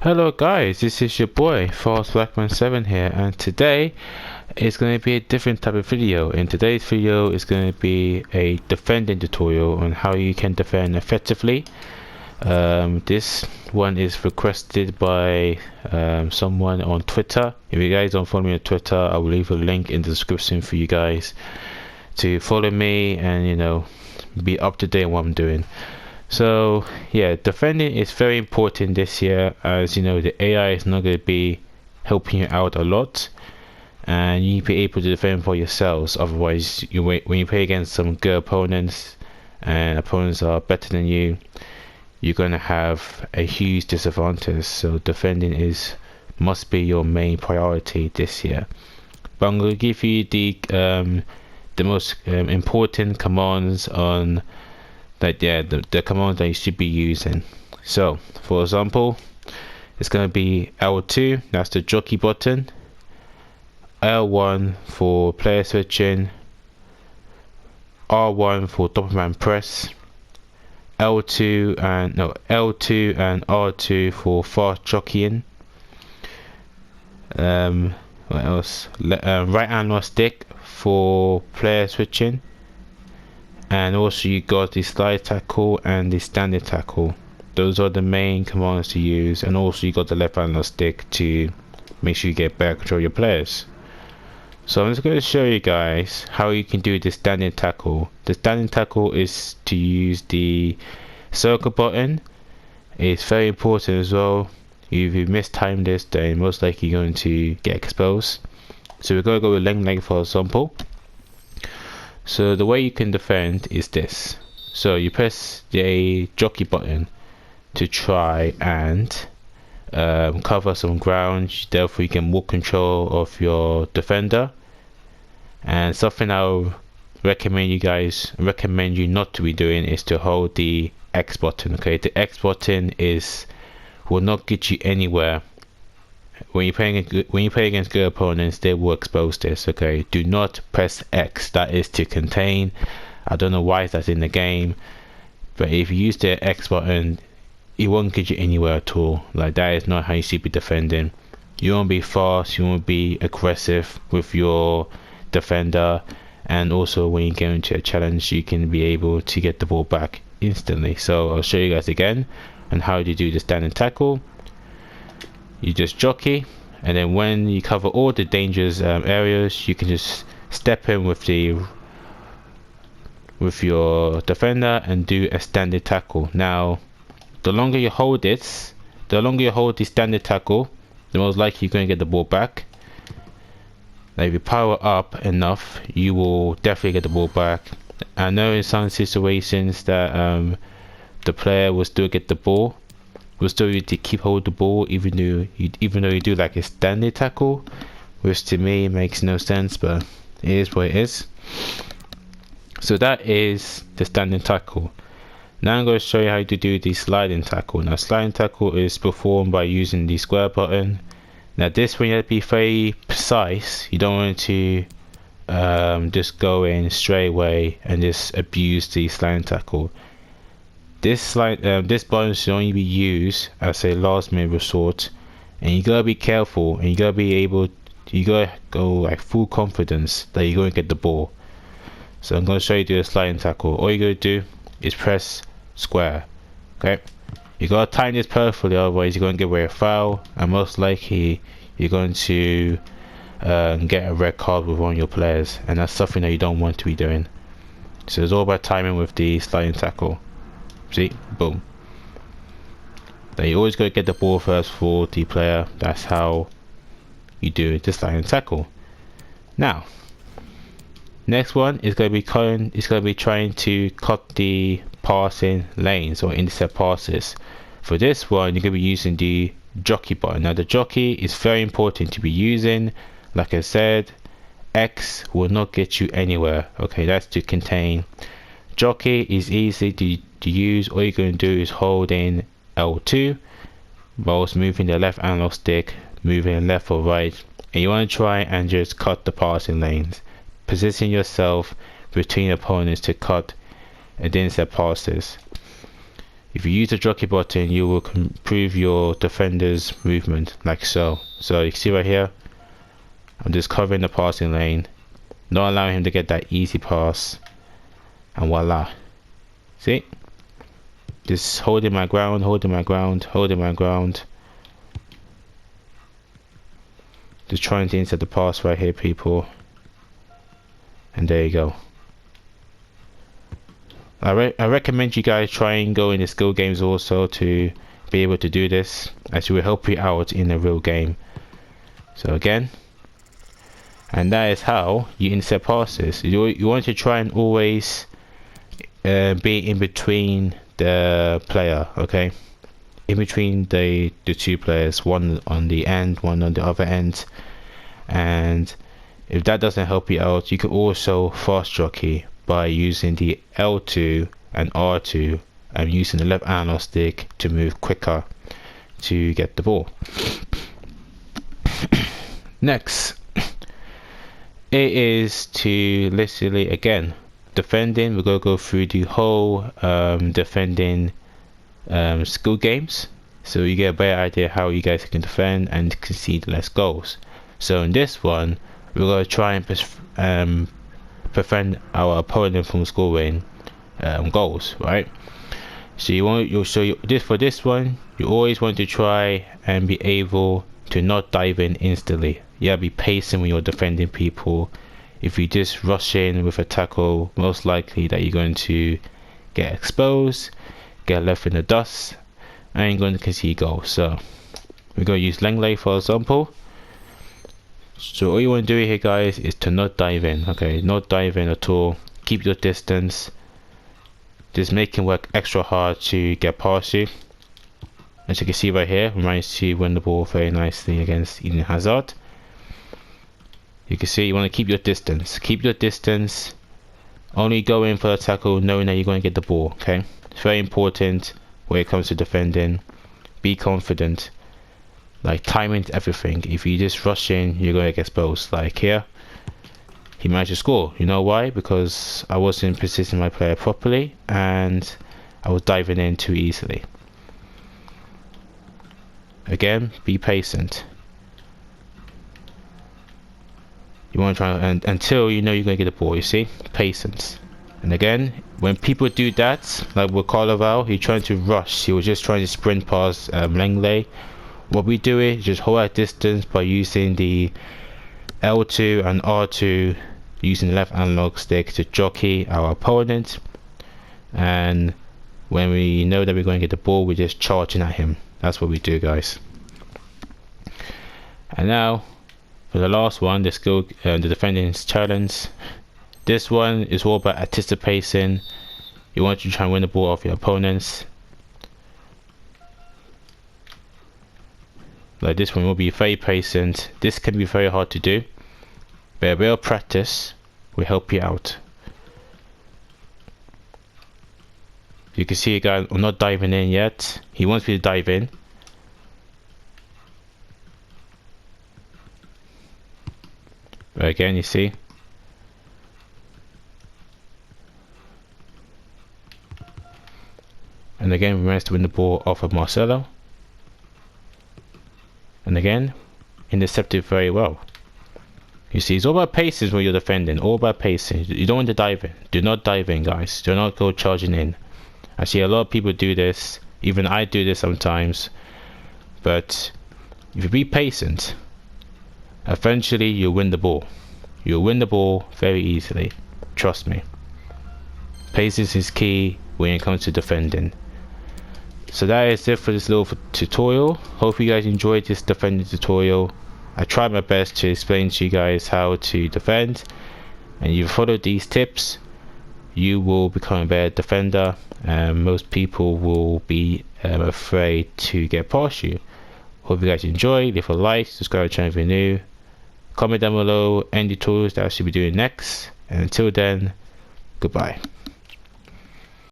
Hello guys, this is your boy Fast Blackman 7 here, and today is going to be a different type of video. In today's video is going to be a defending tutorial on how you can defend effectively. This one is requested by someone on Twitter. If you guys don't follow me on Twitter, I will leave a link in the description for you guys to follow me and be up to date on what I'm doing. So yeah, defending is very important this year, as you know the AI is not going to be helping you out a lot, and you need to be able to defend for yourselves. Otherwise, when you play against some good opponents and opponents are better than you, you're going to have a huge disadvantage. So defending must be your main priority this year. But I'm going to give you the most important commands on the commands that you should be using. So for example, it's going to be L2, that's the jockey button, L1 for player switching, R1 for Doppelman press, L2 and R2 for fast jockeying. What else? Right analog stick for player switching. And also you got the slide tackle and the standing tackle. Those are the main commands to use, and also you got the left analog stick to make sure you get better control of your players. So I'm just going to show you guys how you can do the standing tackle. The standing tackle is to use the circle button. It's very important as well. If you mistime this, then most likely you're going to get exposed. So we're going to go with leg for example. So the way you can defend is this. So you press the jockey button to try and cover some ground, therefore you can walk control of your defender. And something I'll recommend you not to be doing is to hold the X button. Okay, the X button will not get you anywhere. When you play against good opponents, they will expose this. Okay, do not press X. That is to contain. I don't know why that's in the game, but if you use the X button, it won't get you anywhere at all. Like, that is not how you should be defending. You won't be fast, you won't be aggressive with your defender, and also when you get into a challenge, you can be able to get the ball back instantly. So I'll show you guys again on how to do the standing tackle. You just jockey, and then when you cover all the dangerous areas, you can just step in with your defender and do a standing tackle. Now, the longer you hold the standing tackle, the most likely you're going to get the ball back. Now, if you power up enough, you will definitely get the ball back. I know in some situations that the player will still get the ball. Will still need to keep hold the ball even though you do like a standing tackle, which to me makes no sense, but it is what it is. So that is the standing tackle. Now I'm going to show you how to do the sliding tackle. Now sliding tackle is performed by using the square button. Now this one you have to be very precise. You don't want to just go in straight away and just abuse the sliding tackle. This button should only be used as a last minute resort, and you gotta be careful, and you gotta go like full confidence that you're gonna get the ball. So I'm gonna show you the sliding tackle. All you gotta do is press square. Okay, you gotta time this perfectly, otherwise you're gonna get away a foul, and most likely you're going to get a red card with one of your players, and that's something that you don't want to be doing. So it's all about timing with the sliding tackle. See, boom. Then you always got to get the ball first for the player. That's how you do the sliding tackle. Now, next one is going to be trying to cut the passing lanes or intercept passes. For this one, you're going to be using the jockey button. Now, the jockey is very important to be using. Like I said, X will not get you anywhere. Okay, that's to contain. Jockey is easy to use. All you're going to do is hold in L2 whilst moving the left analog stick, moving left or right, and you want to try and just cut the passing lanes. Position yourself between opponents to cut and intercept passes. If you use the jockey button, you will improve your defender's movement, like so. So you can see right here, I'm just covering the passing lane, not allowing him to get that easy pass, and voila. See? Just holding my ground, holding my ground, holding my ground. Just trying to insert the pass right here, people. And there you go. I recommend you guys try and go in the skill games also to be able to do this, as it will help you out in a real game. So again, and that is how you insert passes. You want to try and always be in between the player, okay? In between the two players, one on the end, one on the other end. And if that doesn't help you out, you can also fast jockey by using the L2 and R2 and using the left analog stick to move quicker to get the ball. Next, it is to literally, again, defending. We're going to go through the whole defending skill games, so you get a better idea how you guys can defend and concede less goals. So in this one, we're going to try and prevent our opponent from scoring goals, right? So for this one, you always want to try and be able to not dive in instantly. Yeah, be patient when you're defending people. If you just rush in with a tackle, most likely that you're going to get exposed, get left in the dust, and you're going to concede goals. So we're going to use Langley for example. So all you want to do here, guys, is to not dive in. Okay, not dive in at all. Keep your distance. Just make him work extra hard to get past you. As you can see right here, we managed to win the ball very nicely against Eden Hazard. You can see you want to keep your distance. Keep your distance. Only go in for the tackle knowing that you're going to get the ball. Okay, it's very important when it comes to defending. Be confident. Like, timing's everything. If you just rush in, you're going to get exposed. Like here, he managed to score. You know why? Because I wasn't positioning my player properly and I was diving in too easily. Again, be patient. You want to try until you know you're going to get the ball. You see, patience. And again, when people do that, like with Carnival, he's trying to rush. He was just trying to sprint past Langley. What we do is just hold our distance by using the L2 and R2, using the left analog stick to jockey our opponent. And when we know that we're going to get the ball, we're just charging at him. That's what we do, guys. And now for the last one, the skill, the defending's challenge. This one is all about anticipating. You want to try and win the ball off your opponents. Like this one will be very patient. This can be very hard to do, but a real practice will help you out. You can see a guy, I'm not diving in yet. He wants me to dive in. But again, you see. And again, we managed to win the ball off of Marcelo. And again, intercepted very well. You see, it's all about patience when you're defending. All about patience. You don't want to dive in. Do not dive in, guys. Do not go charging in. I see a lot of people do this. Even I do this sometimes. But if you be patient, eventually you'll win the ball. You'll win the ball very easily. Trust me. Patience is key when it comes to defending. So that is it for this little tutorial. Hope you guys enjoyed this defending tutorial. I tried my best to explain to you guys how to defend, and if you follow these tips, you will become a better defender, and most people will be afraid to get past you. Hope you guys enjoy. Leave a like, subscribe to the channel if you're new, comment down below any tutorials that I should be doing next, and until then, goodbye.